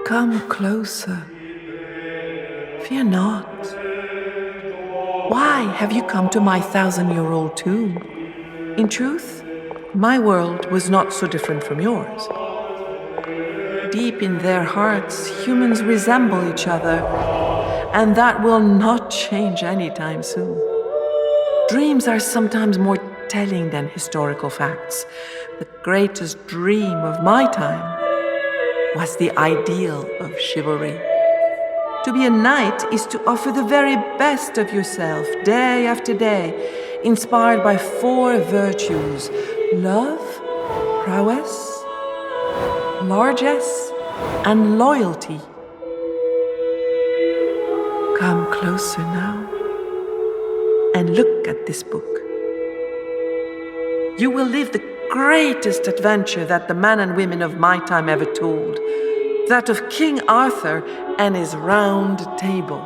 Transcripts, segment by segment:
Come closer. Fear not. Why have you come to my 1,000-year-old tomb? In truth, my world was not so different from yours. Deep in their hearts, humans resemble each other, and that will not change anytime soon. Dreams are sometimes more telling than historical facts. The greatest dream of my time was the ideal of chivalry. To be a knight is to offer the very best of yourself day after day, inspired by 4 virtues: love, prowess, largesse, and loyalty. Come closer now and look at this book. You will live the greatest adventure that the men and women of my time ever told, that of King Arthur and his round table.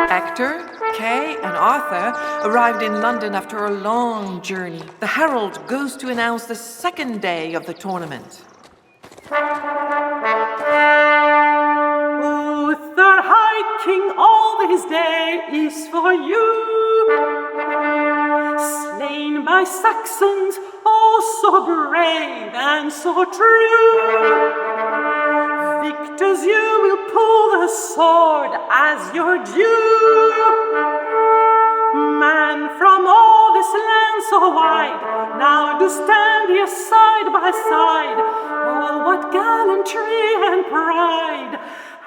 Hector, Kay, and Arthur arrived in London after a long journey. The herald goes to announce the second day of the tournament. Uther High King, all this day is for you. Slain by Saxons, oh so brave and so true. Victors, you will pull the sword as your due. Man from all this land so wide, now do stand here side by side. Oh, what gallantry and pride!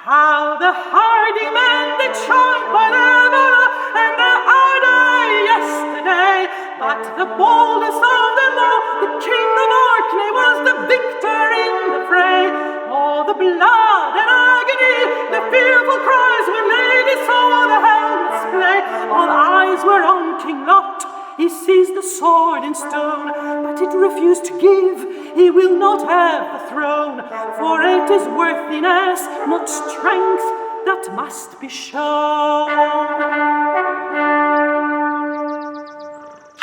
How the hardy men did shine by their valor and their ardor yesterday. But the boldest of them all, the King of Orkney, was the victor in the fray. Oh, the blood and agony, the fearful cries when ladies saw the helmets play. All eyes were on King Lot. He seized the sword in stone, but it refused to give. He will not have the throne, for it is worthiness, not strength, that must be shown.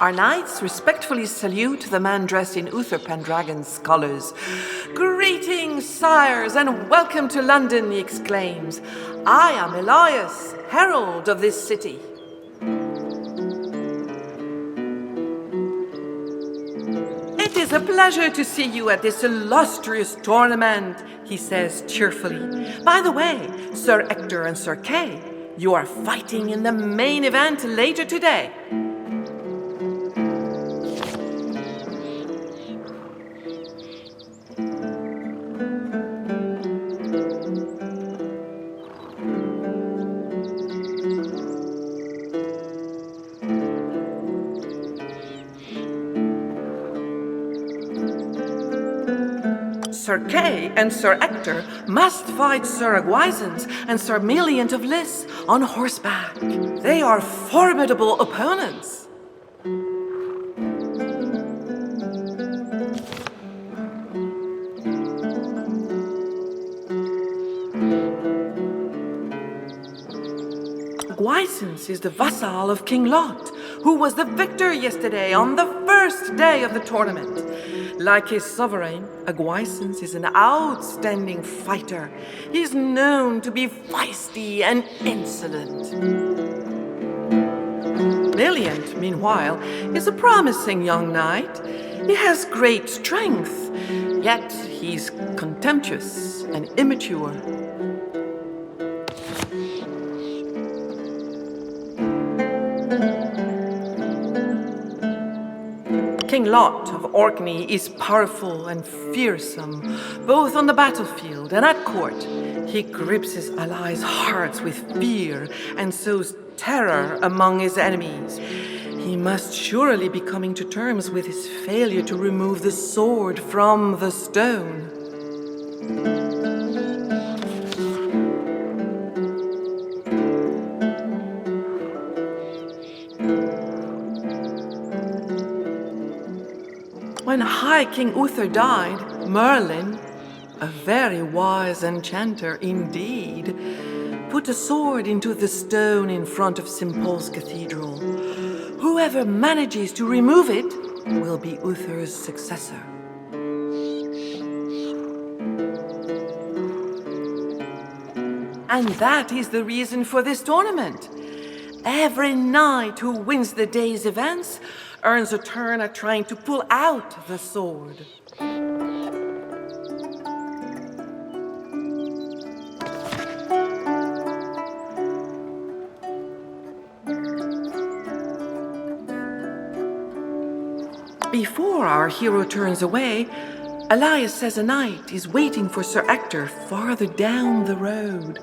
Our knights respectfully salute the man dressed in Uther Pendragon's colours. "Greetings, sires, and welcome to London," he exclaims. "I am Elias, herald of this city." "It is a pleasure to see you at this illustrious tournament," he says cheerfully. "By the way, Sir Ector and Sir Kay, you are fighting in the main event later today." Sir Kay and Sir Ector must fight Sir Agwisance and Sir Meliant of Lys on horseback. They are formidable opponents. Aguisance is the vassal of King Lot, who was the victor yesterday on the first day of the tournament. Like his sovereign, Aguisance is an outstanding fighter. He is known to be feisty and insolent. Liliant, meanwhile, is a promising young knight. He has great strength, yet he's contemptuous and immature. King Lot of Orkney is powerful and fearsome, both on the battlefield and at court. He grips his allies' hearts with fear and sows terror among his enemies. He must surely be coming to terms with his failure to remove the sword from the stone. When High King Uther died, Merlin, a very wise enchanter indeed, put a sword into the stone in front of St. Paul's Cathedral. Whoever manages to remove it will be Uther's successor. And that is the reason for this tournament. Every knight who wins the day's events earns a turn at trying to pull out the sword. Before our hero turns away, Elias says a knight is waiting for Sir Ector farther down the road.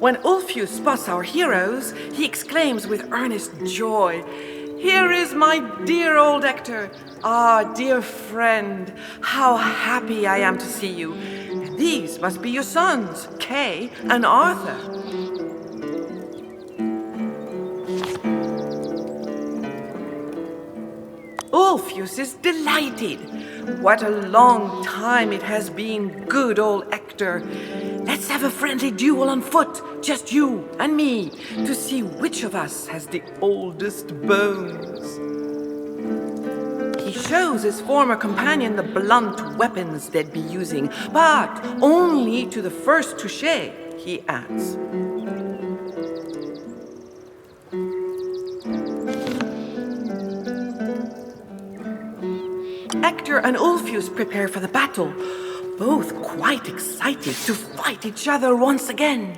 When Ulfius spots our heroes, he exclaims with earnest joy, "Here is my dear old Ector! Ah, dear friend, how happy I am to see you! And these must be your sons, Kay and Arthur." Ulfius is delighted. What a long time it has been, good old Ector. Let's have a friendly duel on foot, just you and me, to see which of us has the oldest bones. He shows his former companion the blunt weapons they'd be using, but only to the first touché, he adds. Ector and Ulfius prepare for the battle, both quite excited to fight each other once again.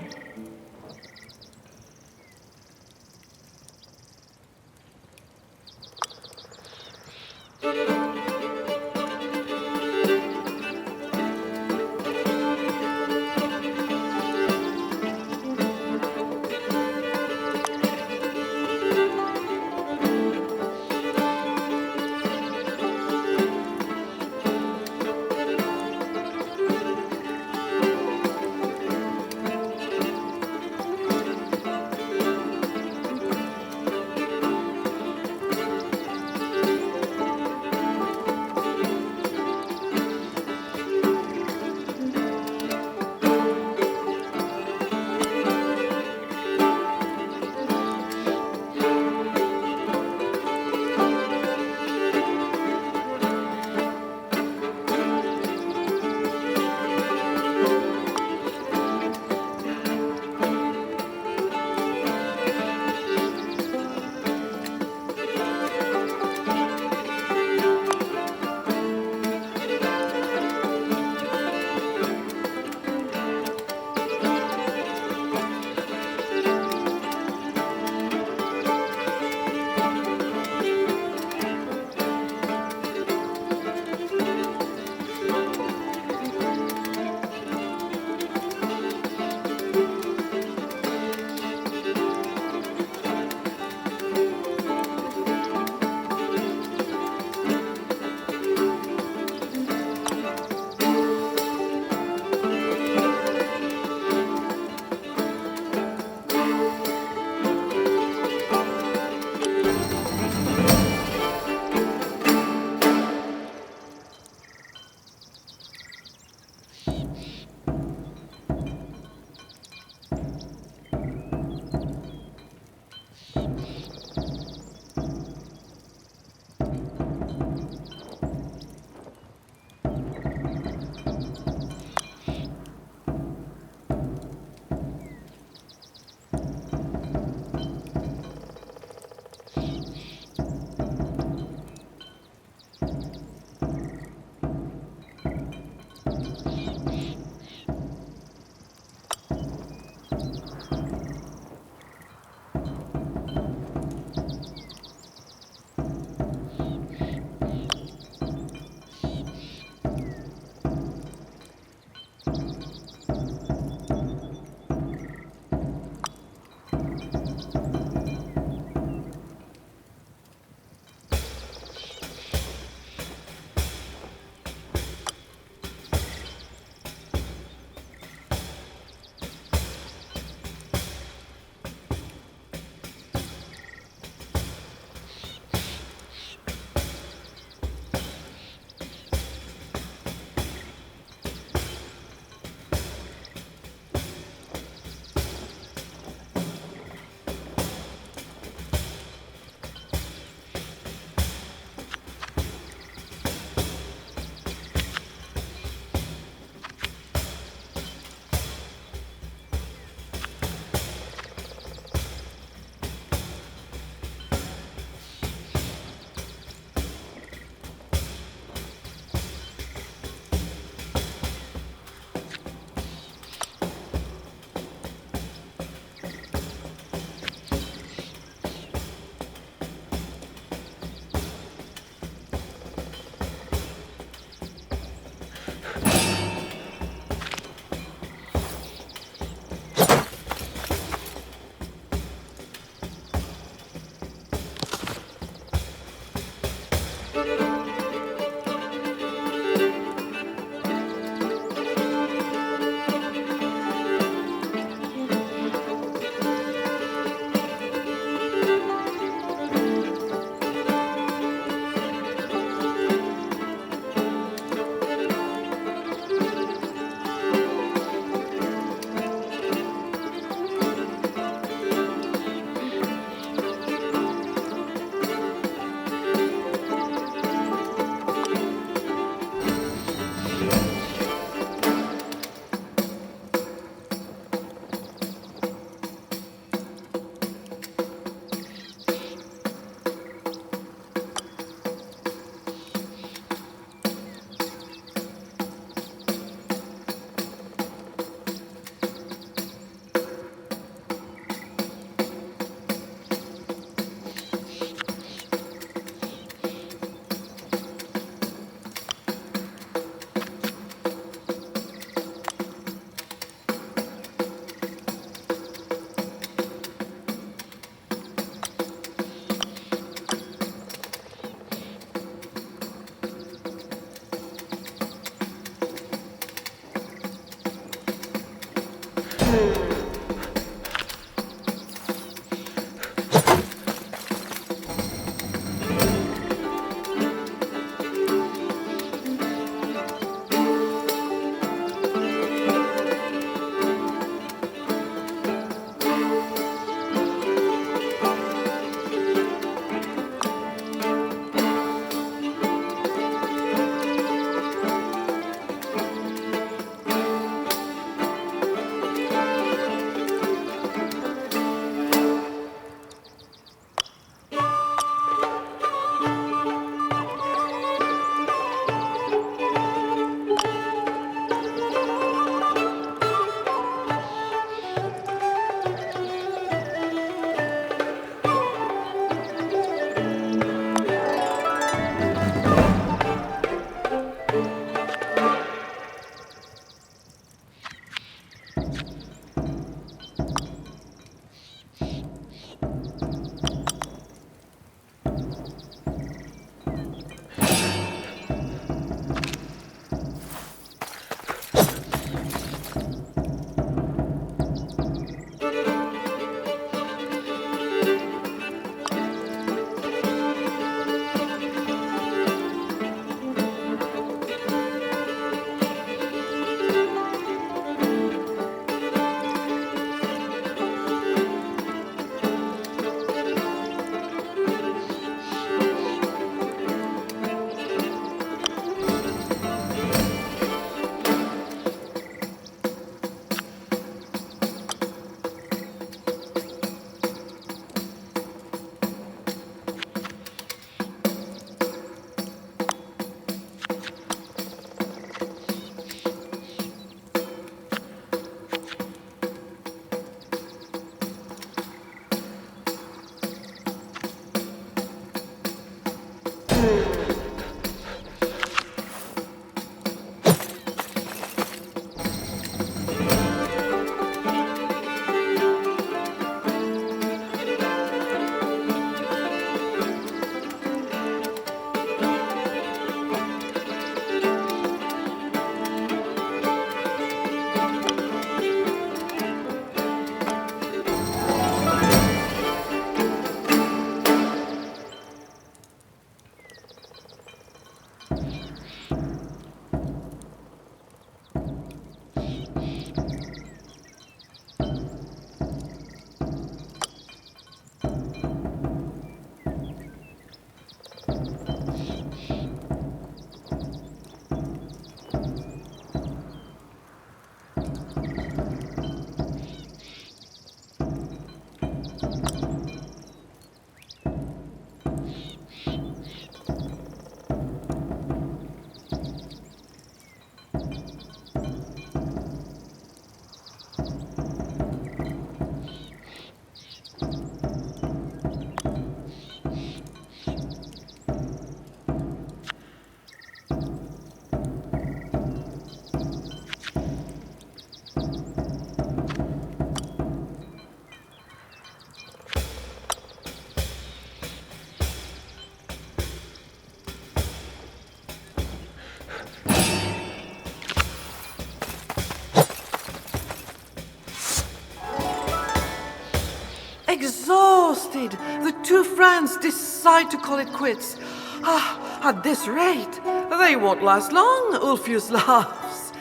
Exhausted, the two friends decide to call it quits. At this rate, they won't last long, Ulfius laughs.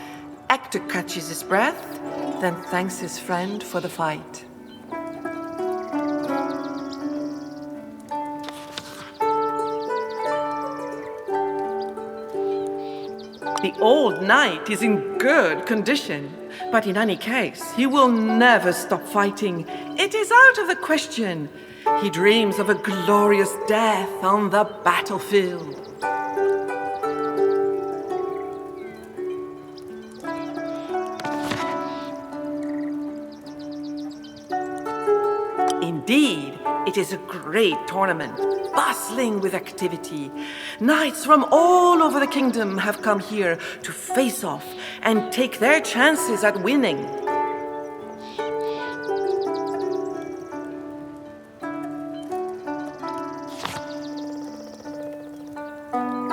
Hector catches his breath, then thanks his friend for the fight. The old knight is in good condition, but in any case, he will never stop fighting. It is out of the question. He dreams of a glorious death on the battlefield. Indeed, it is a great tournament, bustling with activity. Knights from all over the kingdom have come here to face off and take their chances at winning.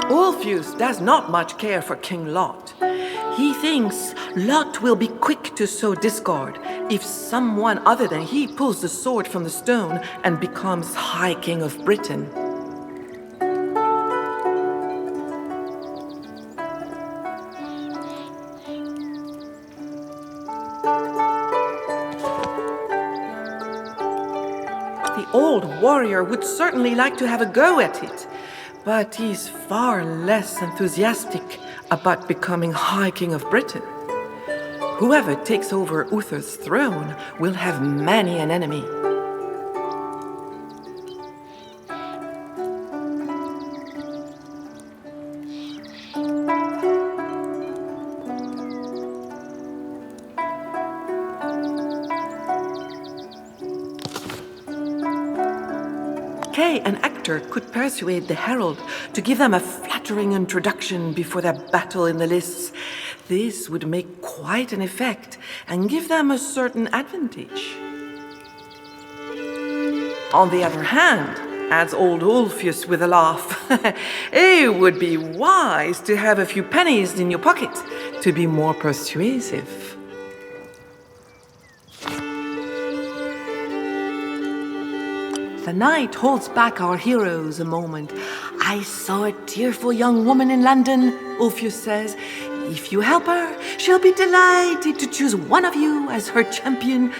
Ulfius does not much care for King Lot. He thinks Lot will be quick to sow discord if someone other than he pulls the sword from the stone and becomes High King of Britain. The old warrior would certainly like to have a go at it, but he's far less enthusiastic about becoming High King of Britain. Whoever takes over Uther's throne will have many an enemy. Kay, an actor, could persuade the herald to give them a flattering introduction before their battle in the lists. This would make quite an effect and give them a certain advantage. On the other hand, adds old Ulfius with a laugh, it would be wise to have a few pennies in your pocket to be more persuasive. The knight holds back our heroes a moment. I saw a tearful young woman in London, Ulfius says. If you help her, she'll be delighted to choose one of you as her champion.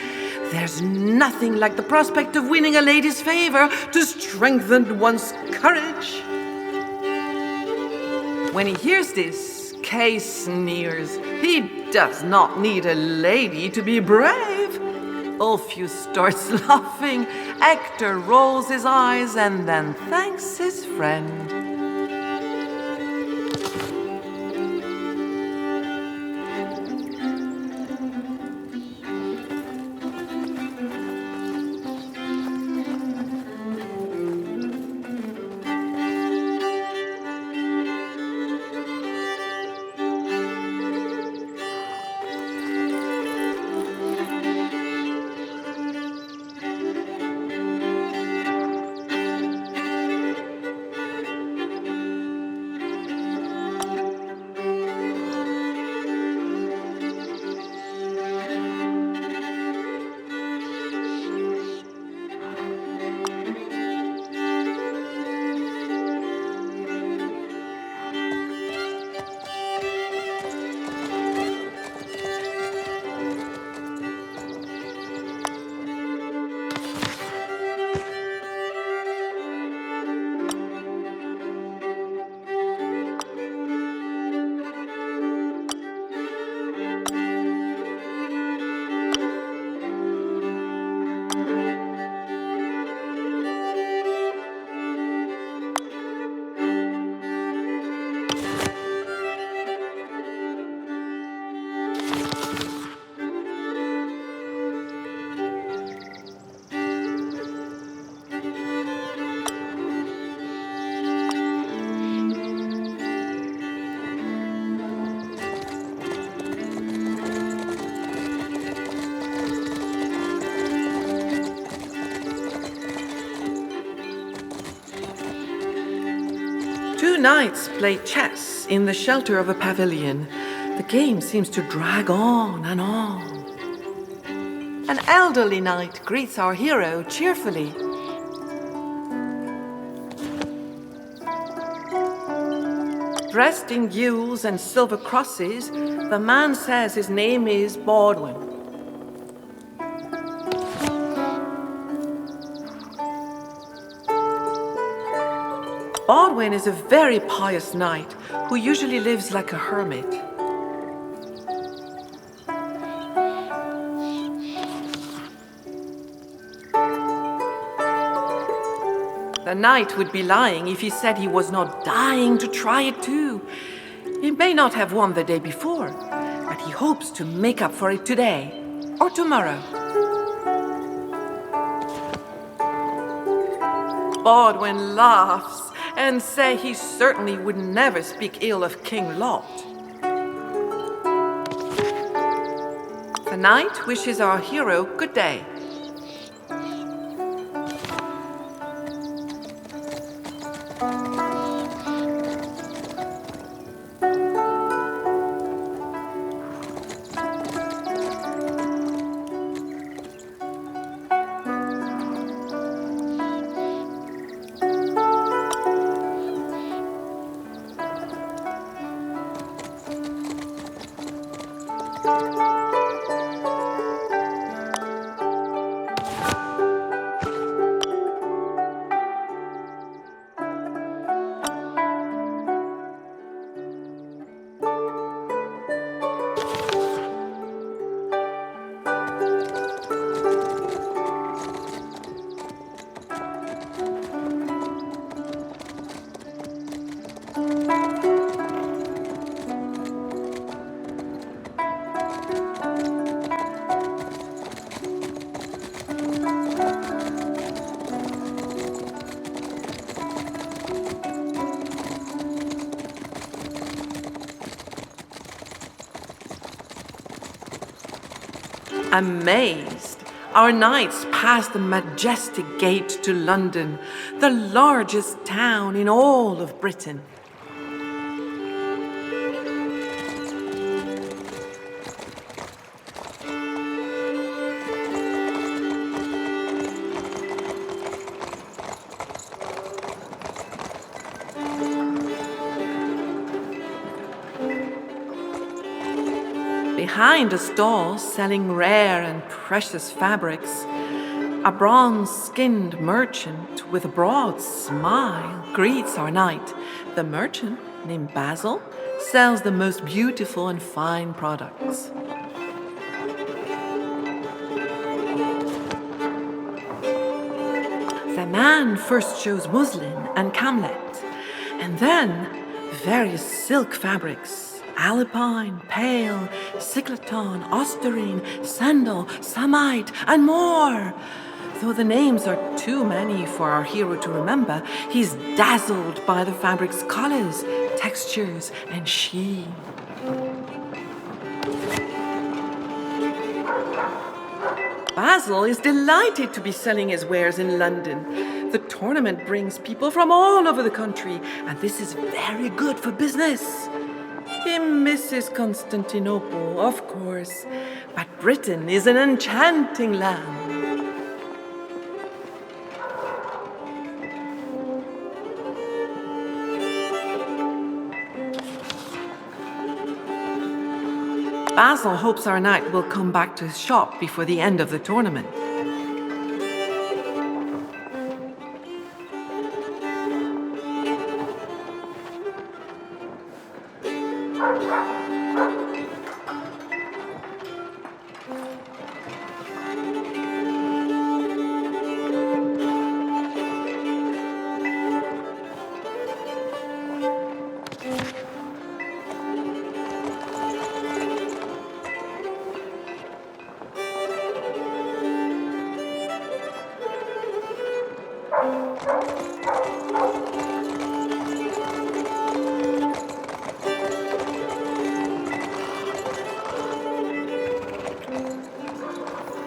There's nothing like the prospect of winning a lady's favor to strengthen one's courage. When he hears this, Kay sneers. He does not need a lady to be brave. Ulfius starts laughing. Hector rolls his eyes and then thanks his friend. Two knights play chess in the shelter of a pavilion. The game seems to drag on and on. An elderly knight greets our hero cheerfully. Dressed in gules and silver crosses, the man says his name is Baldwin. Baldwin is a very pious knight who usually lives like a hermit. The knight would be lying if he said he was not dying to try it too. He may not have won the day before, but he hopes to make up for it today or tomorrow. Baldwin laughs and says he certainly would never speak ill of King Lot. The knight wishes our hero good day. Amazed, our knights pass the majestic gate to London, the largest town in all of Britain. Behind a stall selling rare and precious fabrics, a bronze-skinned merchant with a broad smile greets our knight. The merchant, named Basil, sells the most beautiful and fine products. The man first shows muslin and camlet, and then various silk fabrics: alpine, pale, cycloton, osterine, sandal, samite, and more. Though the names are too many for our hero to remember, he's dazzled by the fabric's colors, textures, and sheen. Basil is delighted to be selling his wares in London. The tournament brings people from all over the country, and this is very good for business. He misses Constantinople, of course, but Britain is an enchanting land. Basil hopes our knight will come back to his shop before the end of the tournament.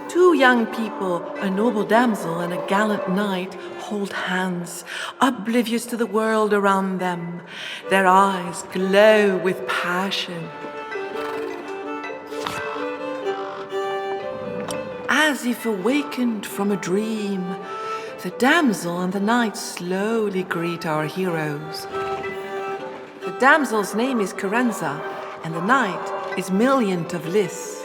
Two young people, a noble damsel and a gallant knight, hold hands, oblivious to the world around them. Their eyes glow with passion. As if awakened from a dream, the damsel and the knight slowly greet our heroes. The damsel's name is Carenza, and the knight is Milliant of Lys.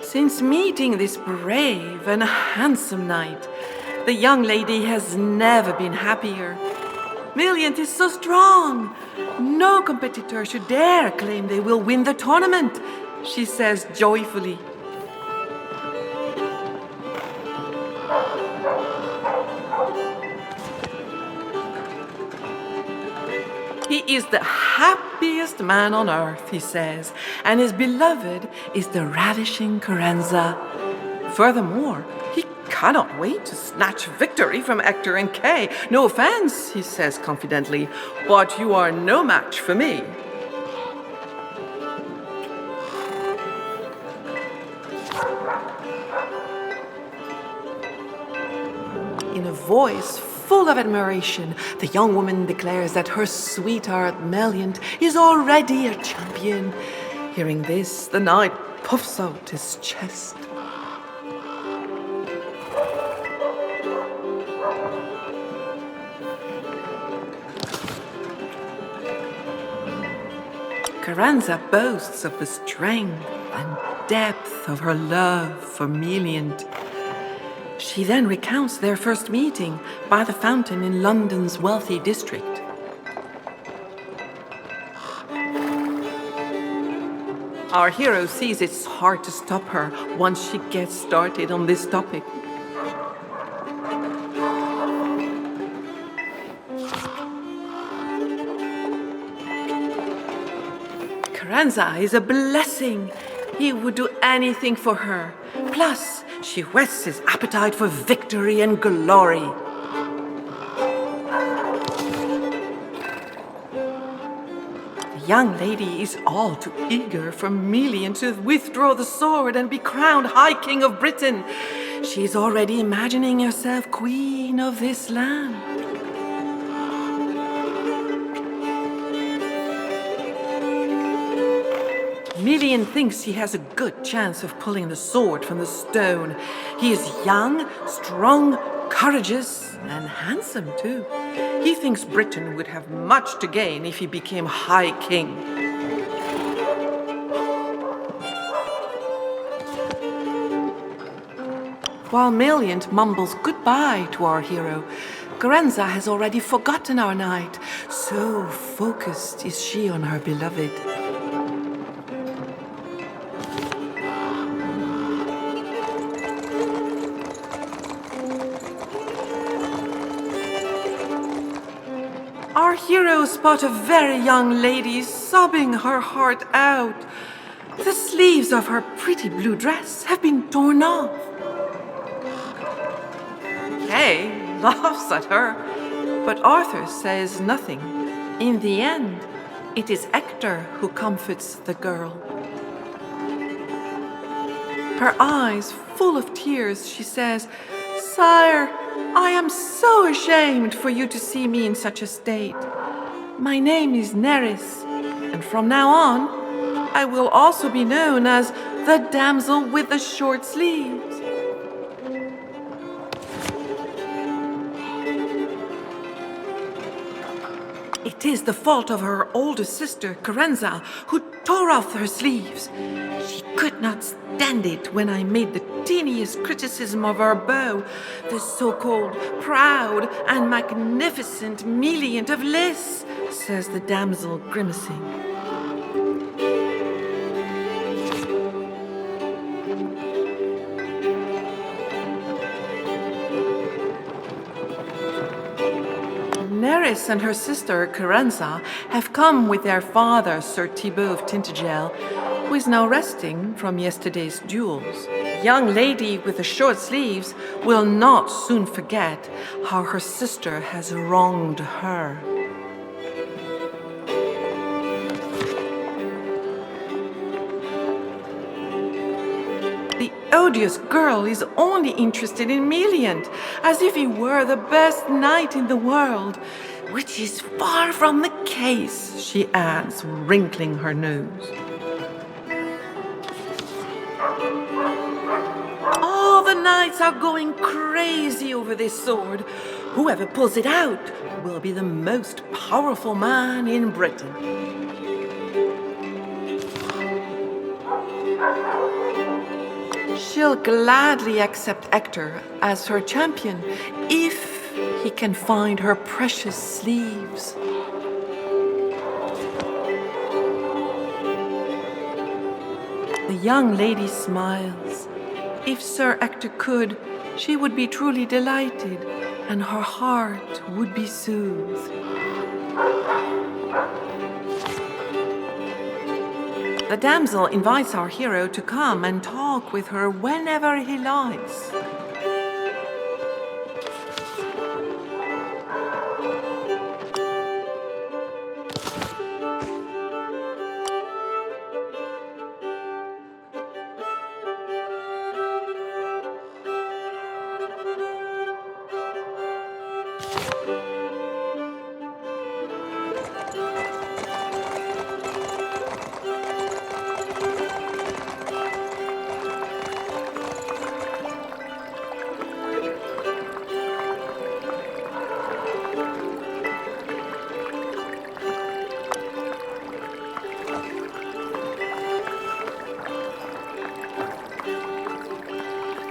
Since meeting this brave and handsome knight, the young lady has never been happier. Milliant is so strong. No competitor should dare claim they will win the tournament, she says joyfully. He is the happiest man on earth, he says, and his beloved is the ravishing Carenza. Furthermore, he cannot wait to snatch victory from Hector and Kay. No offense, he says confidently, but you are no match for me. In a voice full of admiration, the young woman declares that her sweetheart Milliant is already a champion. Hearing this, the knight puffs out his chest. Carranza boasts of the strength and depth of her love for Meliant. She then recounts their first meeting by the fountain in London's wealthy district. Our hero sees it's hard to stop her once she gets started on this topic. Carranza is a blessing. He would do anything for her. Plus, she whets his appetite for victory and glory. The young lady is all too eager for Melian to withdraw the sword and be crowned High King of Britain. She is already imagining herself queen of this land. Melian thinks he has a good chance of pulling the sword from the stone. He is young, strong, courageous, and handsome too. He thinks Britain would have much to gain if he became High King. While Meliant mumbles goodbye to our hero, Carranza has already forgotten our knight. So focused is she on her beloved. Our hero spots a very young lady sobbing her heart out. The sleeves of her pretty blue dress have been torn off. Kay laughs at her, but Arthur says nothing. In the end, it is Hector who comforts the girl. Her eyes full of tears, she says, "Sire, I am so ashamed for you to see me in such a state. My name is Neris, and from now on, I will also be known as the damsel with the short sleeves." It is the fault of her older sister, Carranza, who tore off her sleeves. She could not stand it when I made the teeniest criticism of her bow, the so-called proud and magnificent Meliant of Lys, says the damsel, grimacing. Neris and her sister, Carranza, have come with their father, Sir Thibaut of Tintagel, who is now resting from yesterday's duels. The young lady with the short sleeves will not soon forget how her sister has wronged her. The odious girl is only interested in Meliant, as if he were the best knight in the world, which is far from the case, she adds, wrinkling her nose. All the knights are going crazy over this sword. Whoever pulls it out will be the most powerful man in Britain. She'll gladly accept Hector as her champion if he can find her precious sleeves. The young lady smiles. If Sir Hector could, she would be truly delighted, and her heart would be soothed. The damsel invites our hero to come and talk with her whenever he likes.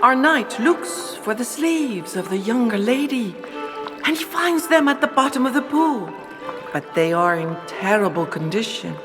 our knight looks for the sleeves of the younger lady, and he finds them at the bottom of the pool, but they are in terrible condition.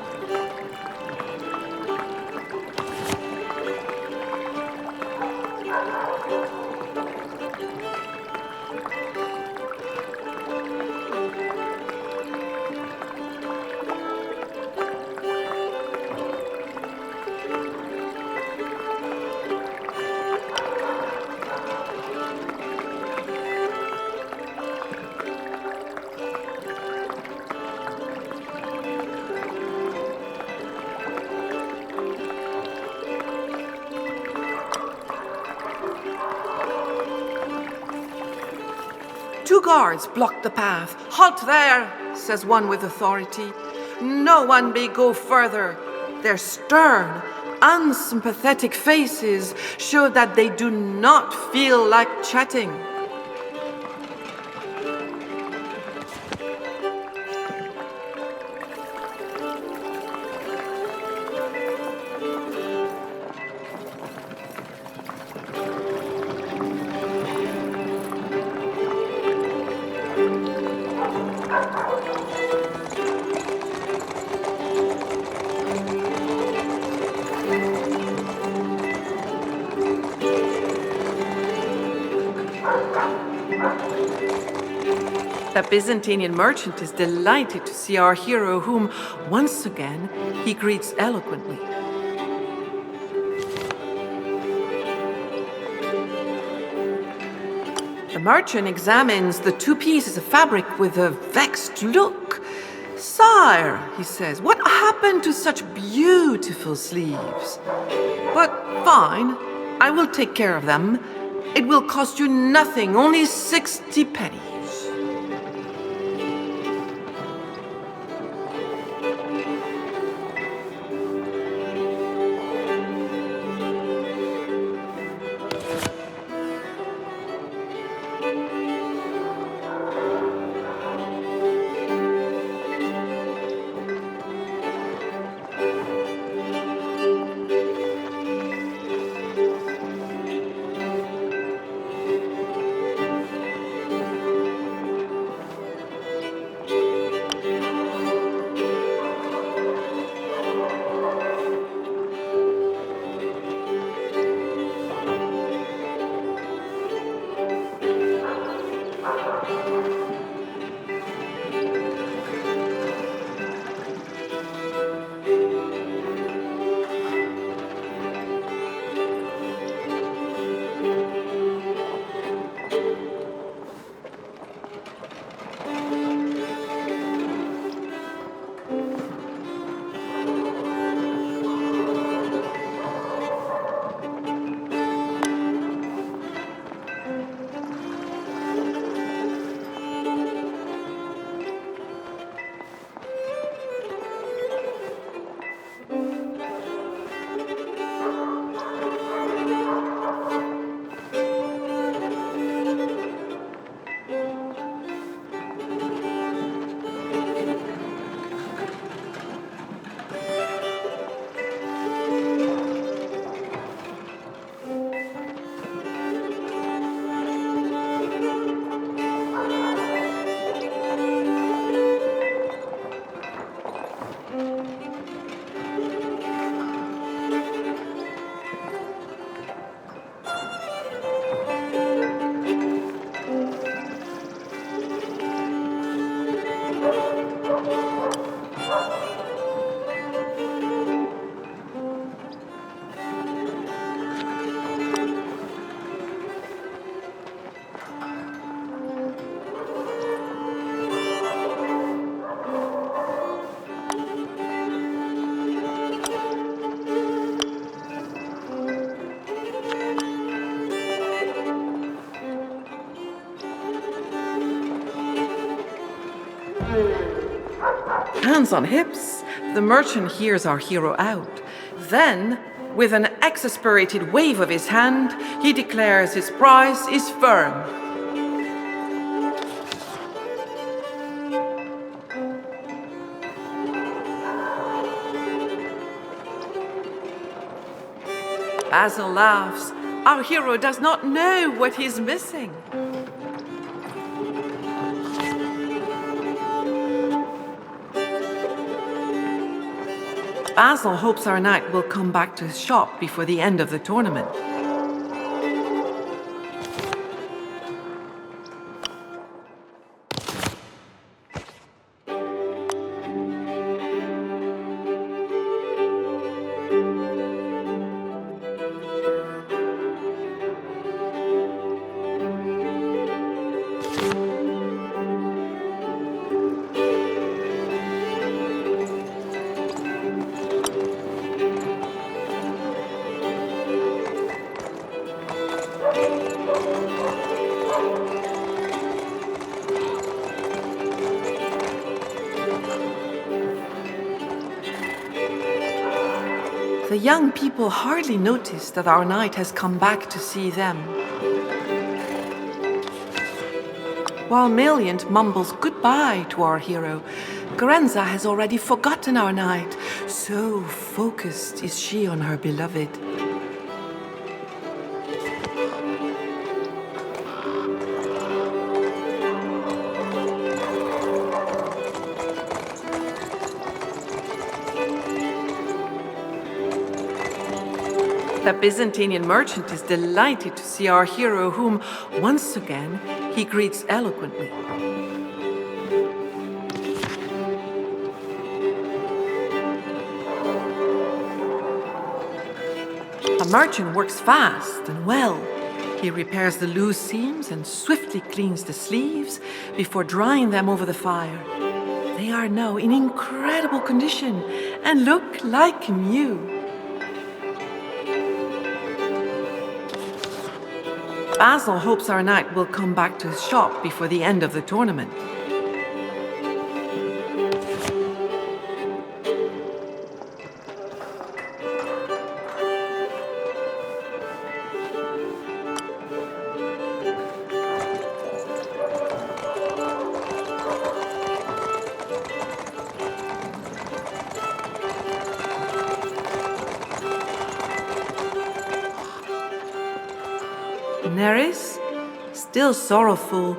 Two guards block the path. "Halt there," says one with authority. "No one may go further." Their stern, unsympathetic faces show that they do not feel like chatting. The Byzantine merchant is delighted to see our hero, whom, once again, he greets eloquently. The merchant examines the two pieces of fabric with a vexed look. "Sire," he says, "what happened to such beautiful sleeves?" "But fine, I will take care of them. It will cost you nothing, only 60 pennies. Hands on hips, the merchant hears our hero out. Then, with an exasperated wave of his hand, he declares his price is firm. Basil laughs. Our hero does not know what he's missing. Basil hopes our knight will come back to his shop before the end of the tournament. The young people hardly notice that our knight has come back to see them. While Maliant mumbles goodbye to our hero, Gorenza has already forgotten our knight. So focused is she on her beloved. The Byzantine merchant is delighted to see our hero, whom, once again, he greets eloquently. The merchant works fast and well. He repairs the loose seams and swiftly cleans the sleeves before drying them over the fire. They are now in incredible condition and look like new. Basil hopes our knight will come back to his shop before the end of the tournament. Neris, still sorrowful,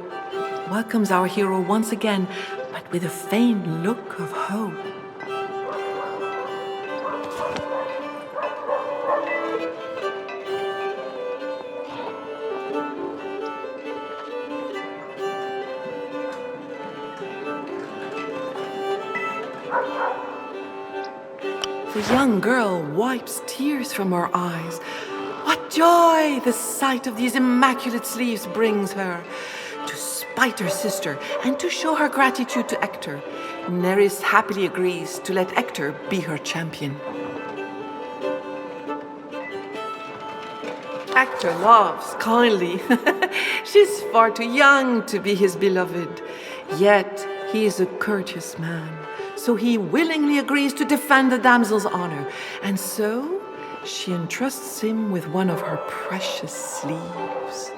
welcomes our hero once again, but with a faint look of hope. The young girl wipes tears from her eyes. What joy the sight of these immaculate sleeves brings her! To spite her sister and to show her gratitude to Hector, Neris happily agrees to let Hector be her champion. Hector laughs kindly. She's far too young to be his beloved. Yet he is a courteous man, so he willingly agrees to defend the damsel's honor, and so she entrusts him with one of her precious sleeves.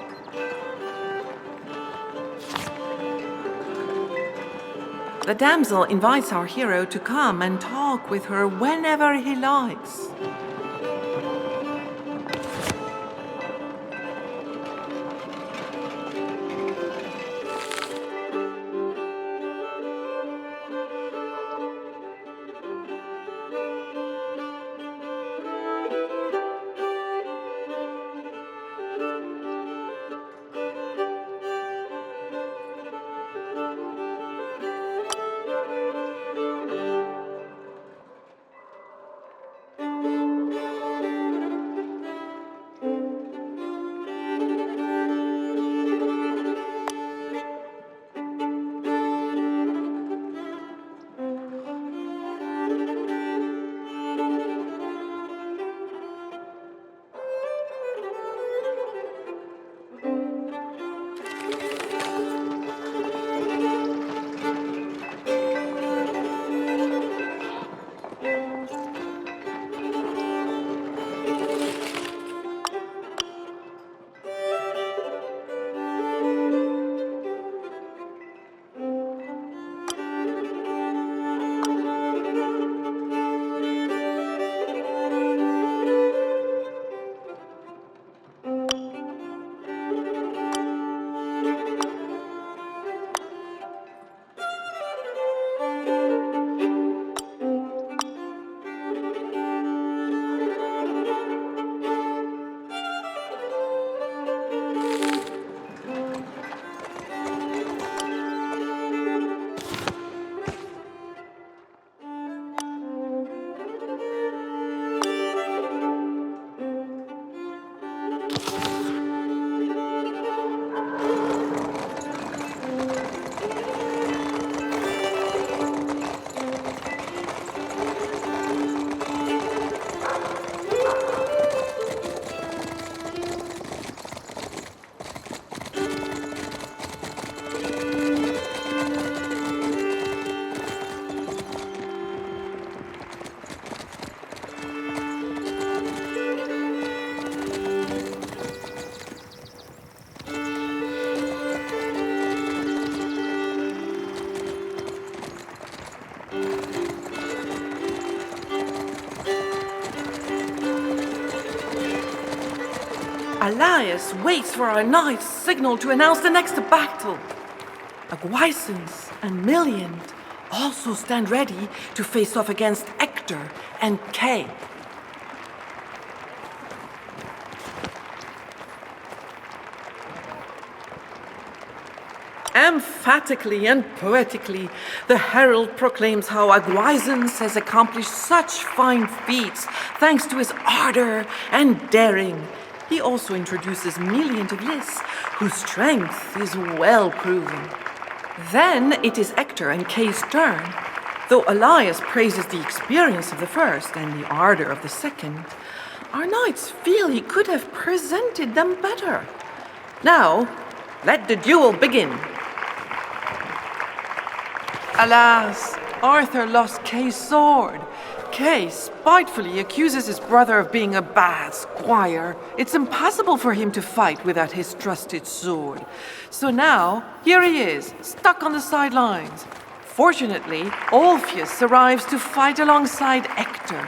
The damsel invites our hero to come and talk with her whenever he likes. Elias waits for our knight's signal to announce the next battle. Aguisance and Million also stand ready to face off against Hector and Kay. Emphatically and poetically, the herald proclaims how Aguisance has accomplished such fine feats thanks to his ardor and daring. He also introduces Million of Lys, whose strength is well proven. Then it is Hector and Kay's turn. Though Elias praises the experience of the first and the ardor of the second, our knights feel he could have presented them better. Now, let the duel begin. Alas, Arthur lost Kay's sword. Kay spitefully accuses his brother of being a bad squire. It's impossible for him to fight without his trusted sword. So now, here he is, stuck on the sidelines. Fortunately, Orpheus arrives to fight alongside Hector.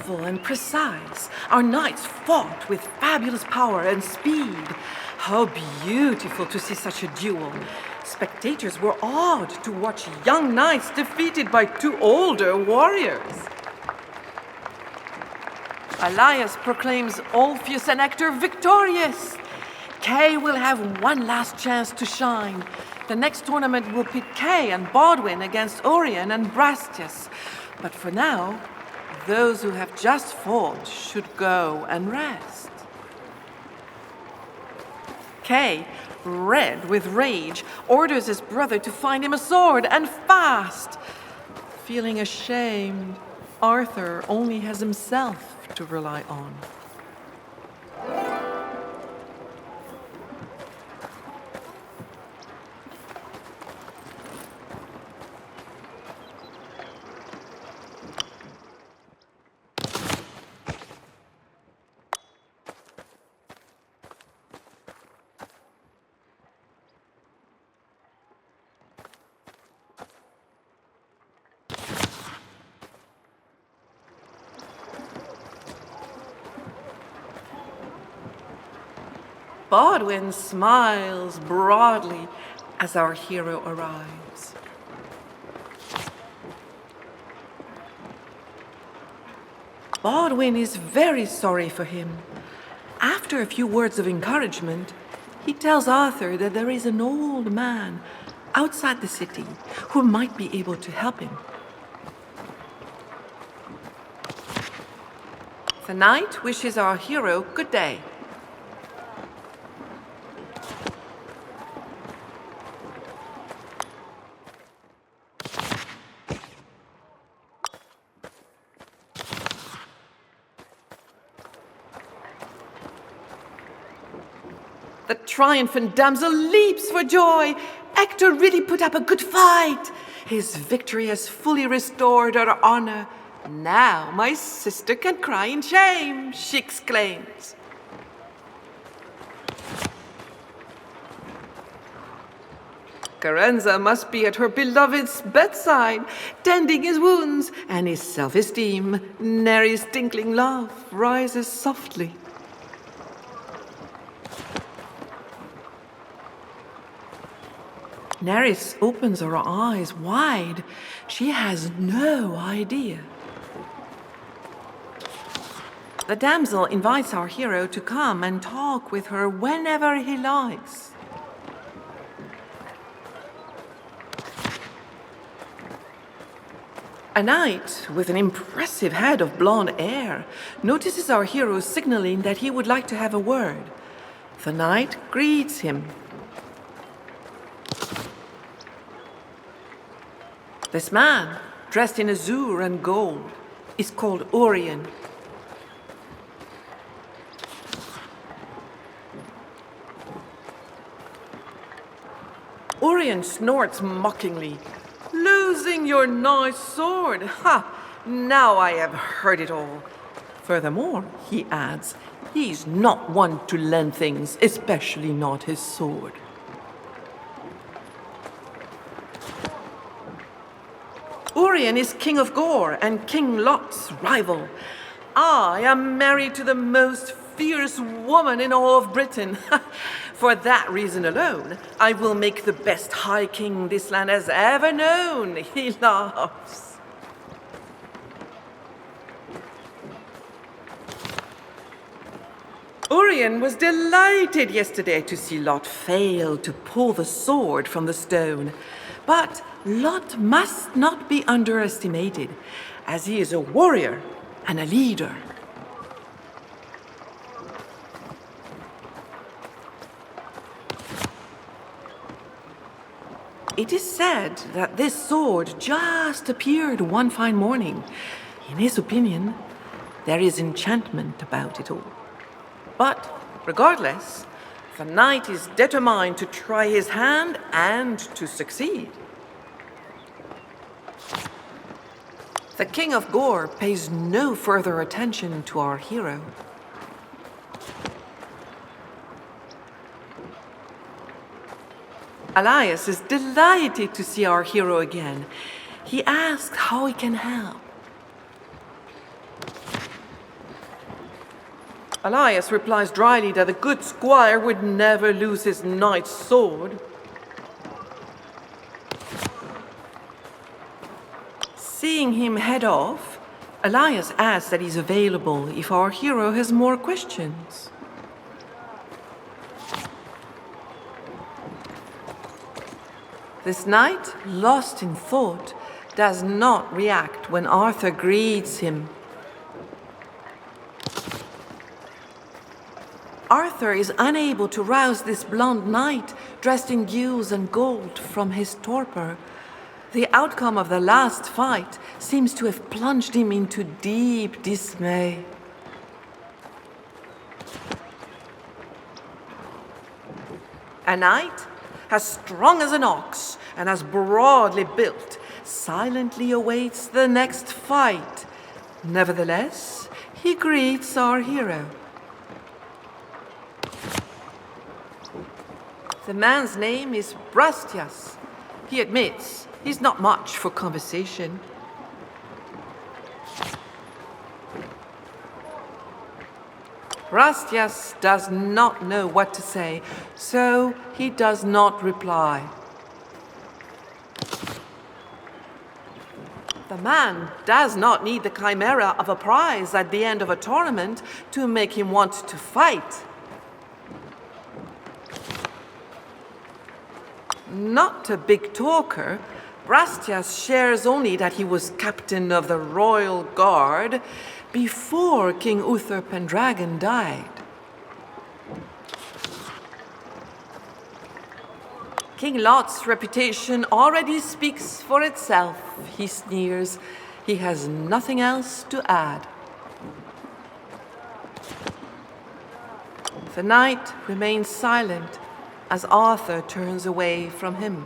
skillful and precise. Our knights fought with fabulous power and speed. How beautiful to see such a duel. Spectators were awed to watch young knights defeated by two older warriors. Elias proclaims Orpheus and Hector victorious. Kay will have one last chance to shine. The next tournament will pit Kay and Bodwin against Orion and Brastias. But for now, those who have just fought should go and rest. Kay, red with rage, orders his brother to find him a sword and fast. Feeling ashamed, Arthur only has himself to rely on. Bodwin smiles broadly as our hero arrives. Bodwin is very sorry for him. After a few words of encouragement, he tells Arthur that there is an old man outside the city who might be able to help him. The knight wishes our hero good day. The triumphant damsel leaps for joy. Hector really put up a good fight. His victory has fully restored her honor. Now my sister can cry in shame, she exclaims. Carenza must be at her beloved's bedside, tending his wounds, and his self-esteem, Neri's tinkling laugh, rises softly. Neris opens her eyes wide. She has no idea. The damsel invites our hero to come and talk with her whenever he likes. A knight with an impressive head of blonde hair notices our hero signaling that he would like to have a word. The knight greets him. This man, dressed in azure and gold, is called Orion. Orion snorts mockingly. Losing your nice sword? Ha! Now I have heard it all. Furthermore, he adds, he's not one to lend things, especially not his sword. Orion is King of Gore and King Lot's rival. I am married to the most fierce woman in all of Britain. For that reason alone, I will make the best High King this land has ever known. He laughs. Orion was delighted yesterday to see Lot fail to pull the sword from the stone. But Lot must not be underestimated, as he is a warrior and a leader. It is said that this sword just appeared one fine morning. In his opinion, there is enchantment about it all. But regardless, the knight is determined to try his hand and to succeed. The King of Gore pays no further attention to our hero. Elias is delighted to see our hero again. He asks how he can help. Elias replies dryly that a good squire would never lose his knight's sword. Seeing him head off, Elias asks that he's available if our hero has more questions. This knight, lost in thought, does not react when Arthur greets him. Arthur is unable to rouse this blond knight dressed in gules and gold from his torpor. The outcome of the last fight seems to have plunged him into deep dismay. A knight, as strong as an ox and as broadly built, silently awaits the next fight. Nevertheless, he greets our hero. The man's name is Brastias. He admits he's not much for conversation. Brastias does not know what to say, so he does not reply. The man does not need the chimera of a prize at the end of a tournament to make him want to fight. Not a big talker, Brastias shares only that he was captain of the royal guard before King Uther Pendragon died. King Lot's reputation already speaks for itself, he sneers. He has nothing else to add. The knight remains silent as Arthur turns away from him.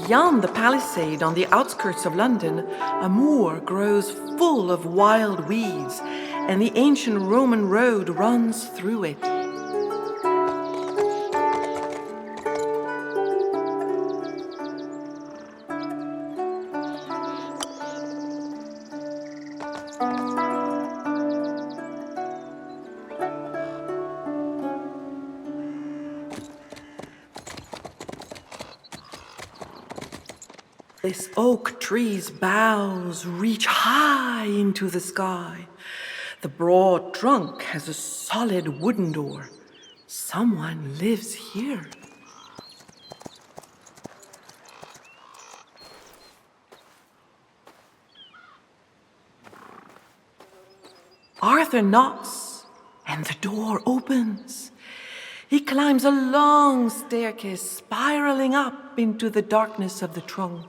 Beyond the palisade on the outskirts of London, a moor grows full of wild weeds, and the ancient Roman road runs through it. This oak tree's boughs reach high into the sky. The broad trunk has a solid wooden door. Someone lives here. Arthur knocks, and the door opens. He climbs a long staircase, spiraling up into the darkness of the trunk.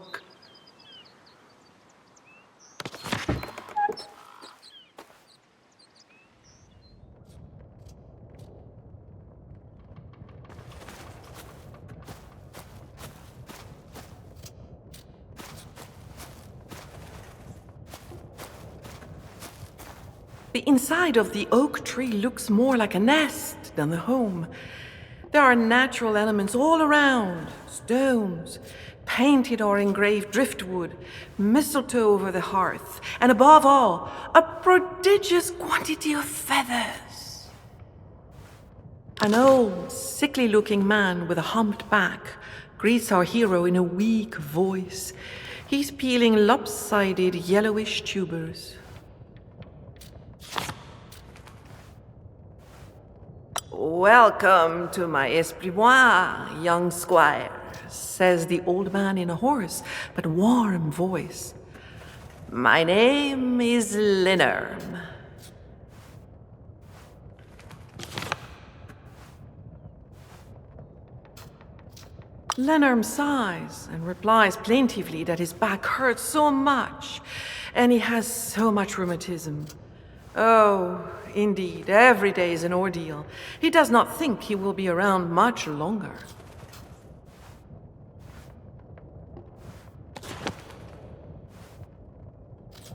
The inside of the oak tree looks more like a nest than a home. There are natural elements all around: stones, painted or engraved driftwood, mistletoe over the hearth, and above all, a prodigious quantity of feathers. An old, sickly-looking man with a humped back greets our hero in a weak voice. He's peeling lopsided, yellowish tubers. Welcome to my esprit-moi, young squire, says the old man in a hoarse but warm voice. My name is Linnerm. Linnerm sighs and replies plaintively that his back hurts so much and he has so much rheumatism. Oh, indeed, every day is an ordeal. He does not think he will be around much longer.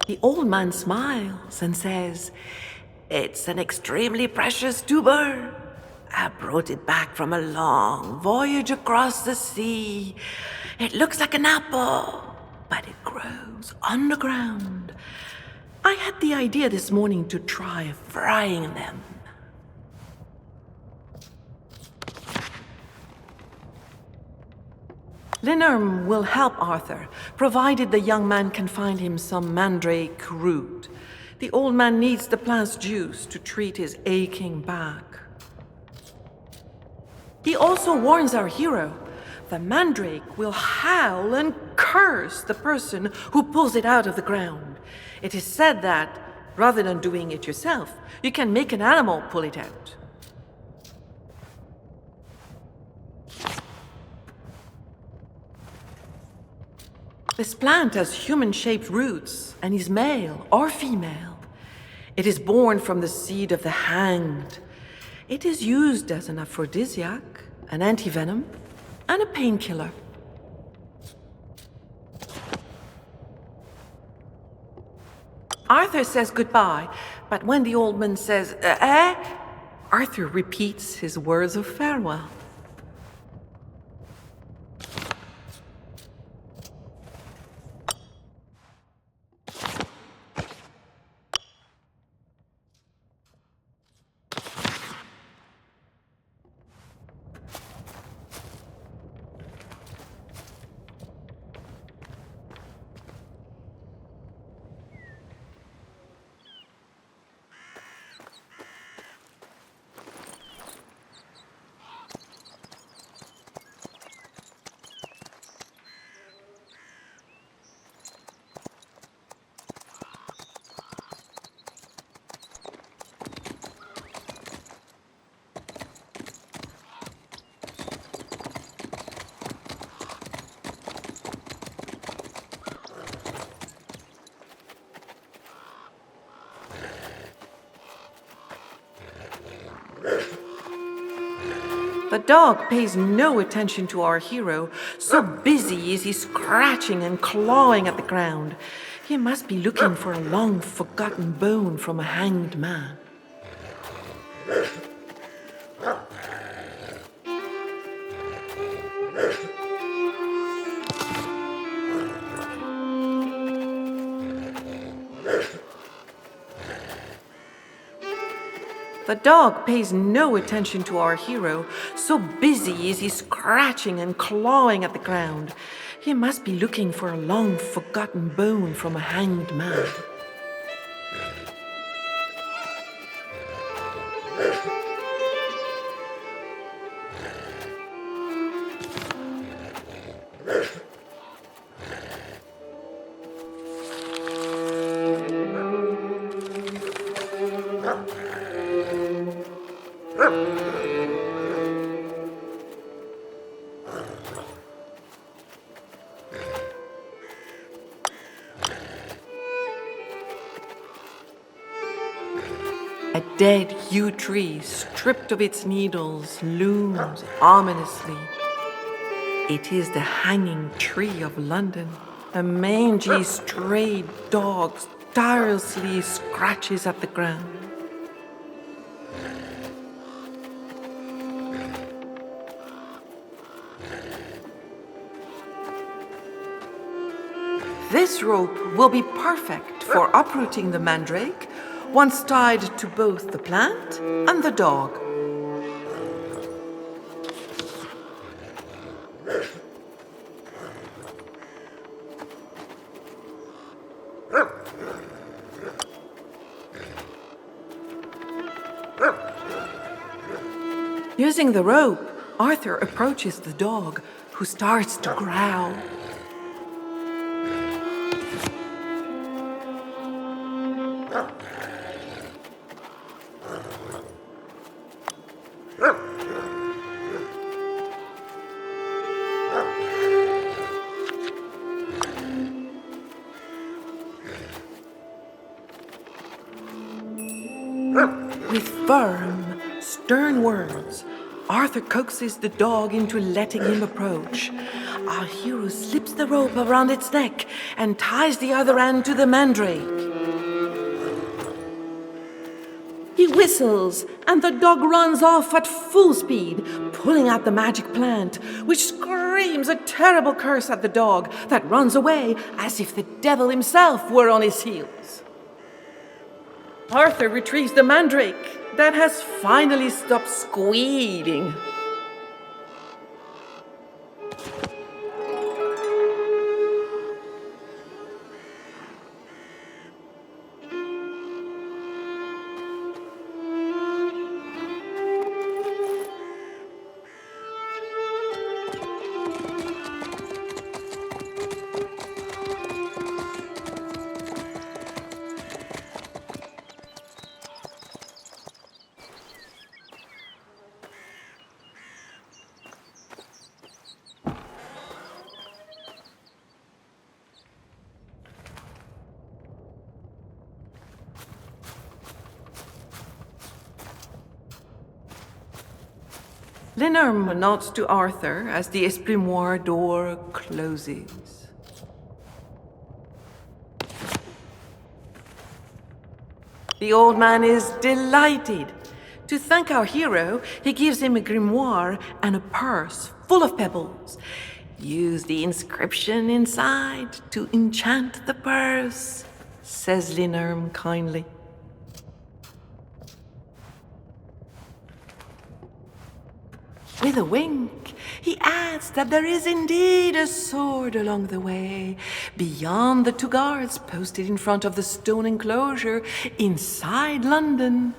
The old man smiles and says, "It's an extremely precious tuber. I brought it back from a long voyage across the sea. It looks like an apple, but it grows underground. I had the idea this morning to try frying them." Linnerm will help Arthur, provided the young man can find him some mandrake root. The old man needs the plant's juice to treat his aching back. He also warns our hero. The mandrake will howl and curse the person who pulls it out of the ground. It is said that, rather than doing it yourself, you can make an animal pull it out. This plant has human-shaped roots and is male or female. It is born from the seed of the hanged. It is used as an aphrodisiac, an antivenom, and a painkiller. Arthur says goodbye, but when the old man says, Arthur repeats his words of farewell. The dog pays no attention to our hero, so busy is he scratching and clawing at the ground. He must be looking for a long-forgotten bone from a hanged man. The dog pays no attention to our hero, so busy is he scratching and clawing at the ground. He must be looking for a long-forgotten bone from a hanged man. A dead yew tree, stripped of its needles, looms ominously. It is the hanging tree of London. A mangy, stray dog tirelessly scratches at the ground. This rope will be perfect for uprooting the mandrake, once tied to both the plant and the dog. Using the rope, Arthur approaches the dog, who starts to growl. With firm, stern words, Arthur coaxes the dog into letting him approach. Our hero slips the rope around its neck and ties the other end to the mandrake. He whistles, and the dog runs off at full speed, pulling out the magic plant, which screams a terrible curse at the dog that runs away as if the devil himself were on his heels. Arthur retrieves the mandrake that has finally stopped squealing. Linnerm nods to Arthur as the Esprimoire door closes. The old man is delighted. To thank our hero, he gives him a grimoire and a purse full of pebbles. Use the inscription inside to enchant the purse, says Linnerm kindly. With a wink, he adds that there is indeed a sword along the way, beyond the 2 guards posted in front of the stone enclosure inside London.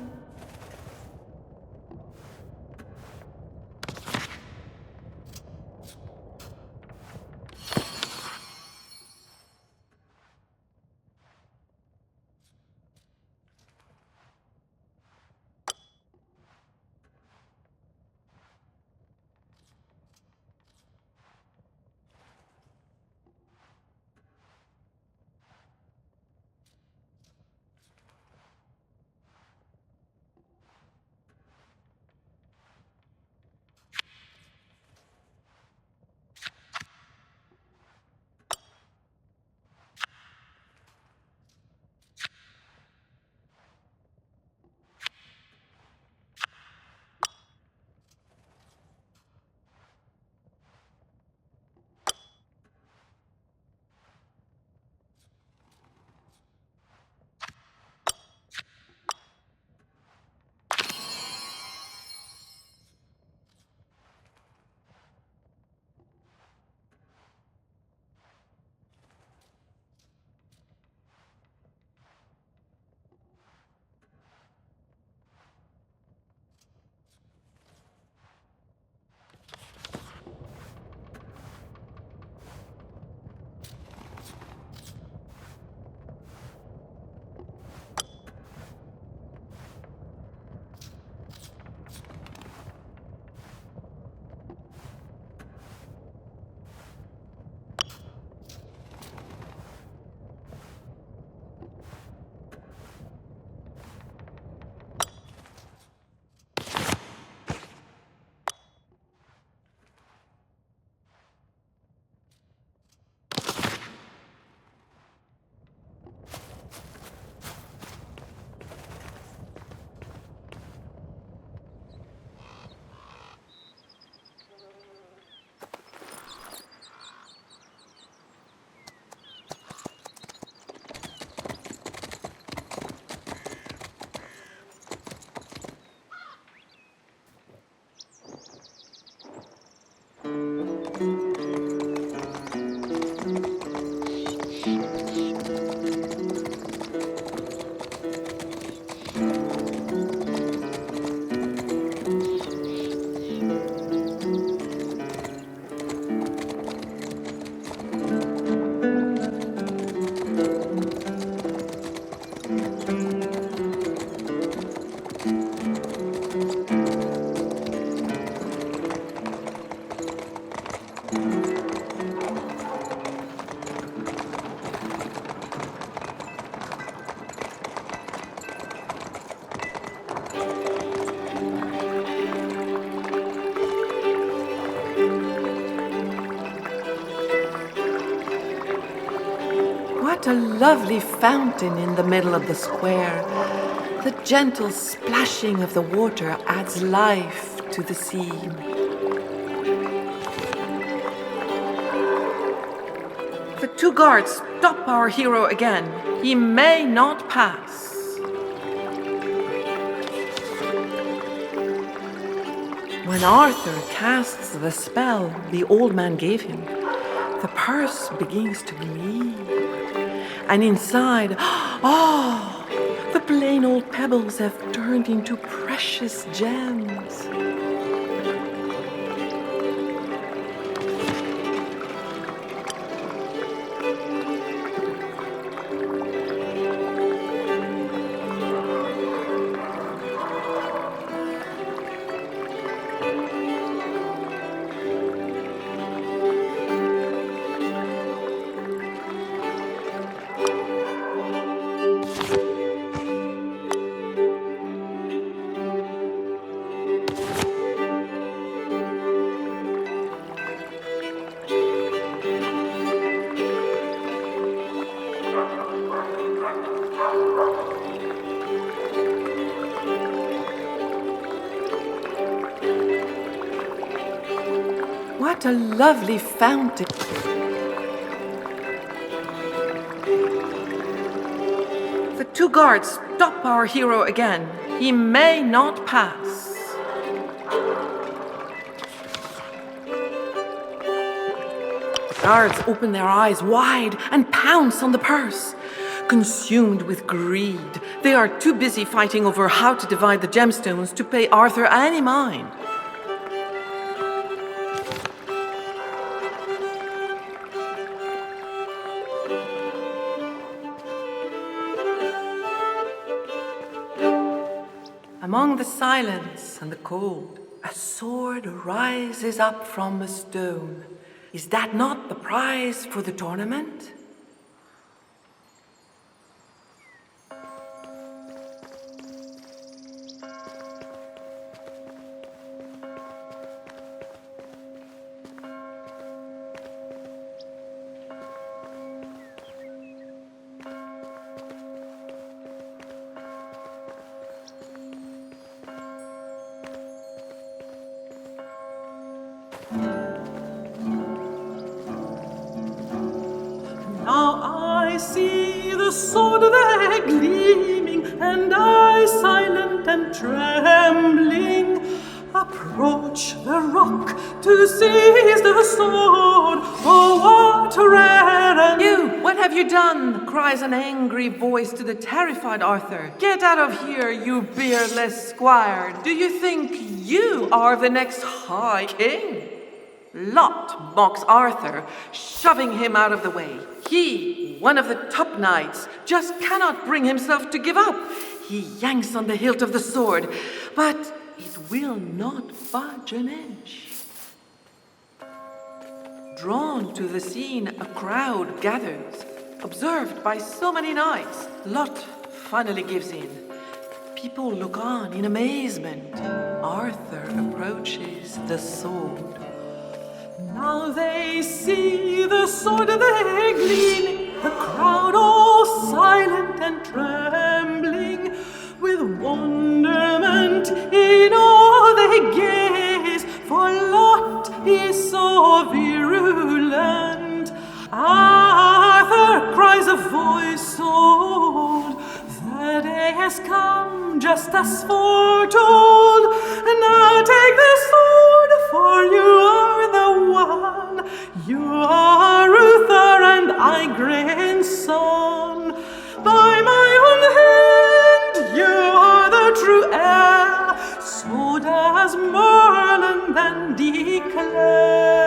What a lovely fountain in the middle of the square. The gentle splashing of the water adds life to the scene. The two guards stop our hero again. He may not pass. When Arthur casts the spell the old man gave him, the purse begins to bleed. And inside, the plain old pebbles have turned into precious gems. What a lovely fountain. The two guards stop our hero again. He may not pass. The guards open their eyes wide and pounce on the purse. Consumed with greed, they are too busy fighting over how to divide the gemstones to pay Arthur any mind. Among the silence and the cold, a sword rises up from a stone. Is that not the prize for the tournament? Now I see the sword there gleaming, and I, silent and trembling, approach the rock to seize the sword. Oh, what rare and... You, what have you done? Cries an angry voice to the terrified Arthur. Get out of here, you beardless squire. Do you think you are the next High King? Lot mocks Arthur, shoving him out of the way. He, one of the top knights, just cannot bring himself to give up. He yanks on the hilt of the sword, but it will not budge an inch. Drawn to the scene, a crowd gathers. Observed by so many knights, Lot finally gives in. People look on in amazement. Arthur approaches the sword. Now they see the sword there gleaming, the crowd all silent and trembling. With wonderment in awe they gaze, for Lot is so virulent. Arthur, cries a voice so old, the day has come just as foretold. Now take the sword, for you are the one. You are Uther and I grandson. By my own hand, you are the true heir. So does Merlin then declare.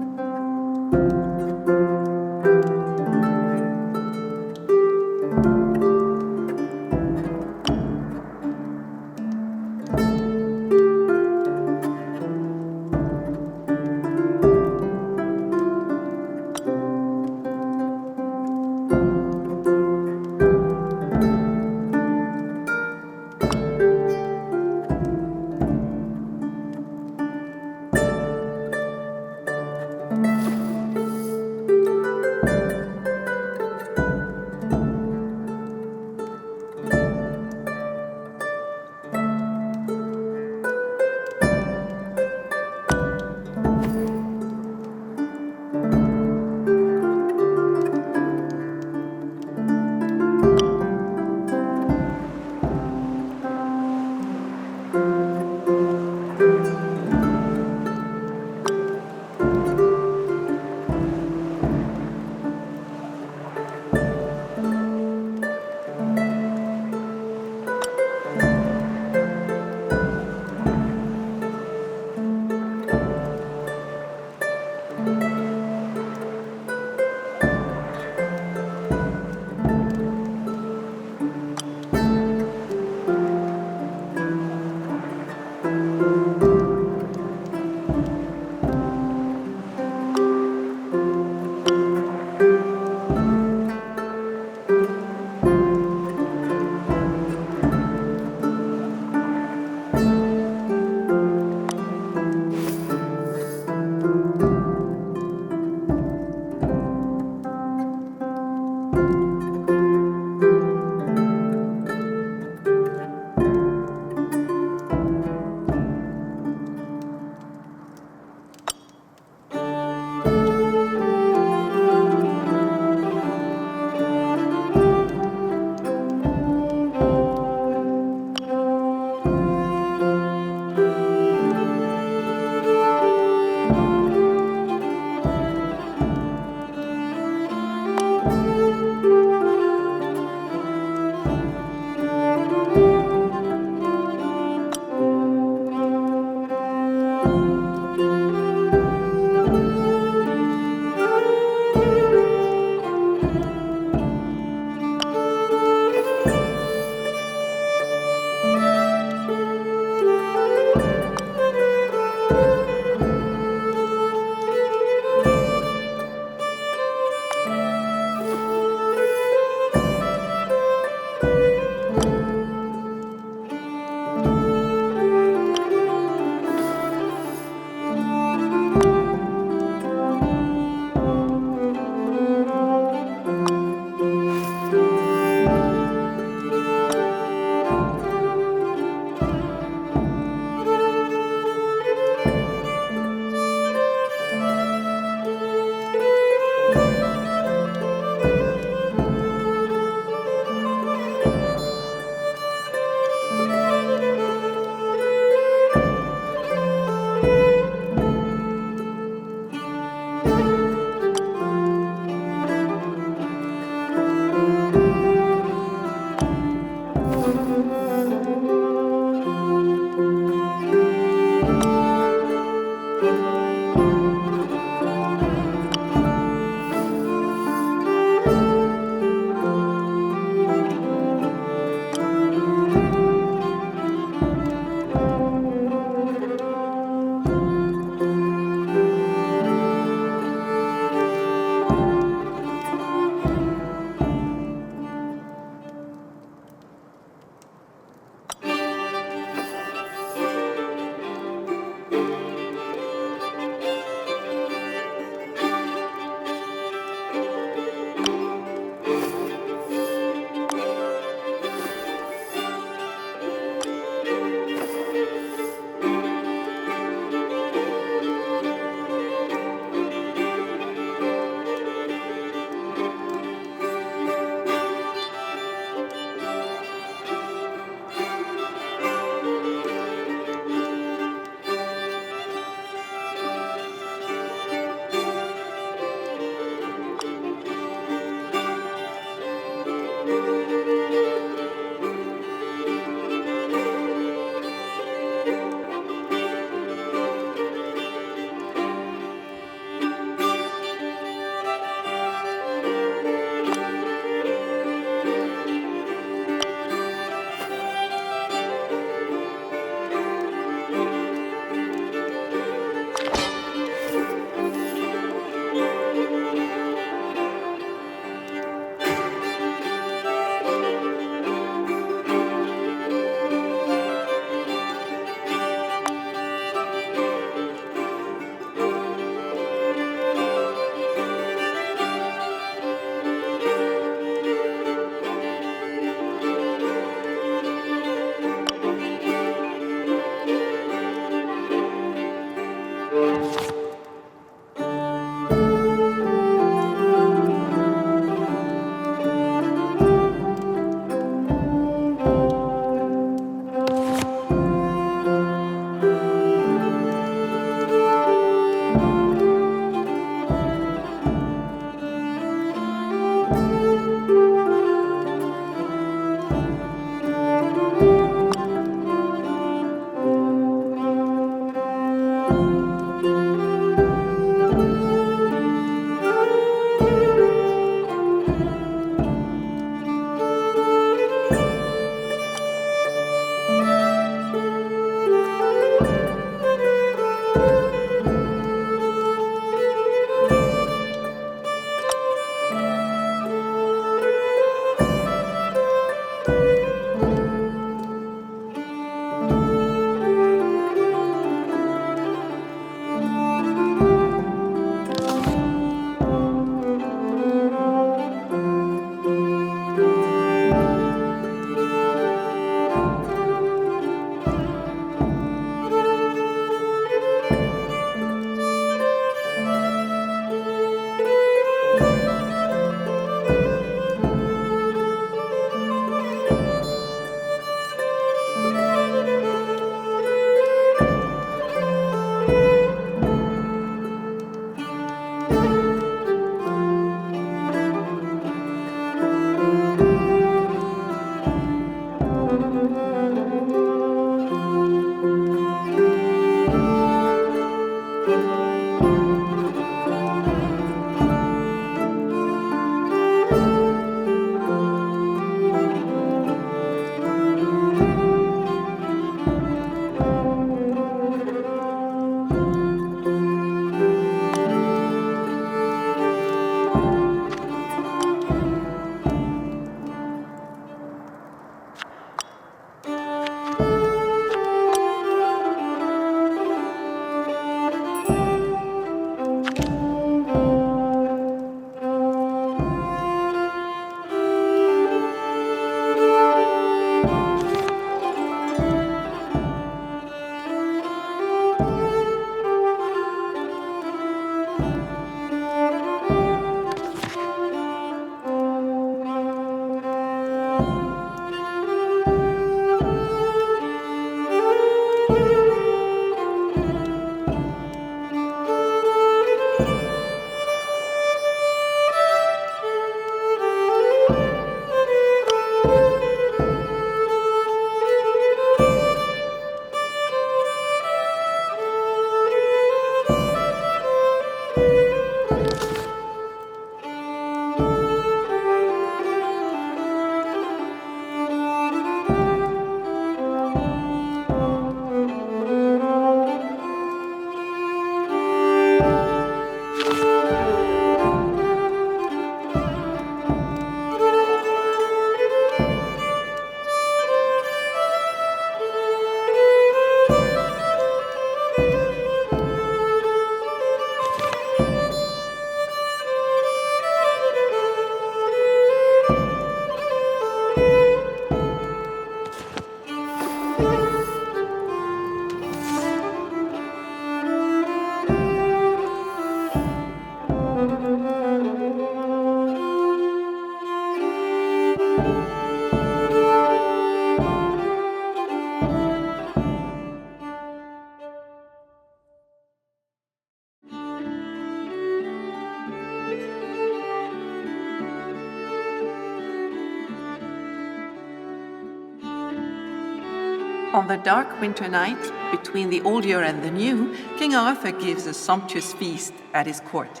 On the dark winter night, between the old year and the new, King Arthur gives a sumptuous feast at his court.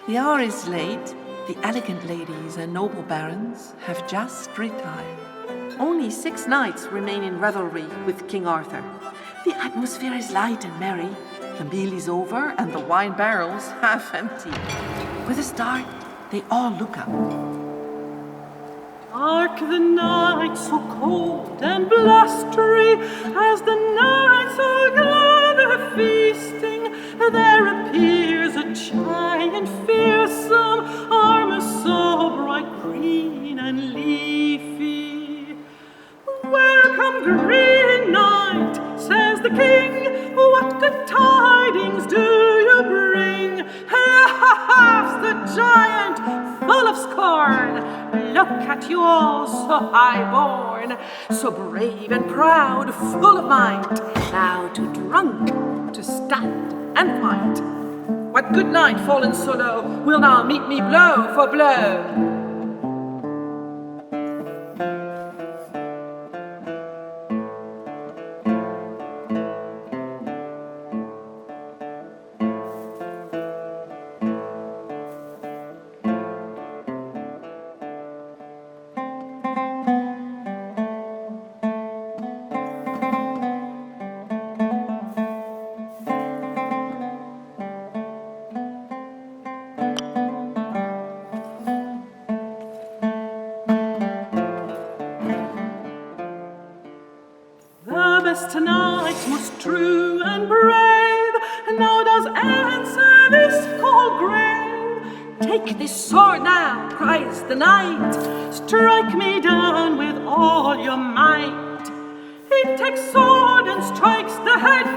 The hour is late, the elegant ladies and noble barons have just retired. Only 6 knights remain in revelry with King Arthur. The atmosphere is light and merry. The meal is over and the wine barrels half empty. With a start, they all look up. Dark the night, so cold and blustery, as the knights all gather feasting, there appears a giant fearsome, armor so bright green and leafy. Welcome, Green Knight, says the king, what good tidings do you bring? Laughs the giant, full of scorn. Look at you all, so high-born, so brave and proud, full of might, now too drunk to stand and fight. What good knight, fallen so low, will now meet me blow for blow? Tonight most true and brave, now does answer this call grave. Take this sword now, cries the knight, strike me down with all your might. He takes sword and strikes the head,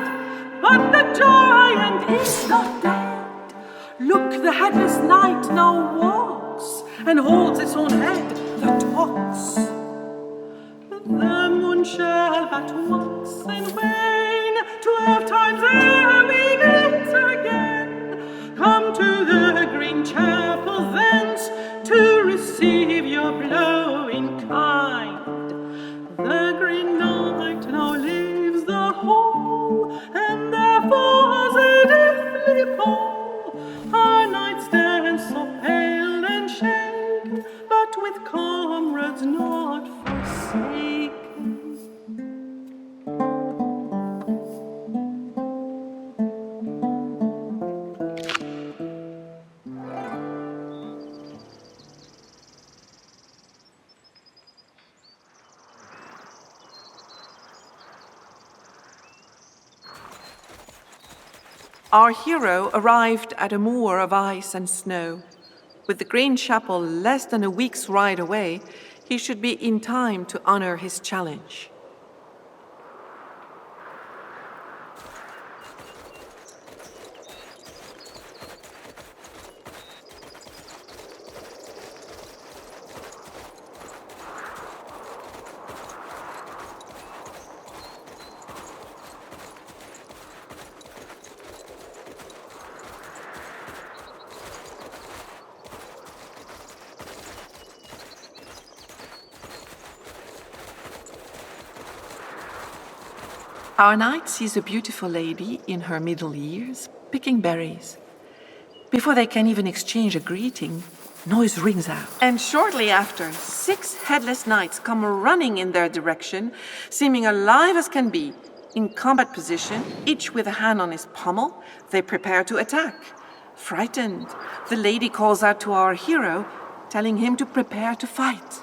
but the giant is not dead. Look, the headless knight now walks, and holds its own head that talks. The moon shall but once in vain 12 times ere we meet again. Come to the green chapel thence to receive your blow in kind. The Green Knight now leaves the hall, and there falls a deathly pall. Our knight stands so pale and shaken, but with comrades not forsaken. Our hero arrived at a moor of ice and snow. With the Green Chapel less than a week's ride away, he should be in time to honor his challenge. Our knight sees a beautiful lady in her middle years picking berries. Before they can even exchange a greeting, noise rings out. And shortly after, 6 headless knights come running in their direction, seeming alive as can be. In combat position, each with a hand on his pommel, they prepare to attack. Frightened, the lady calls out to our hero, telling him to prepare to fight.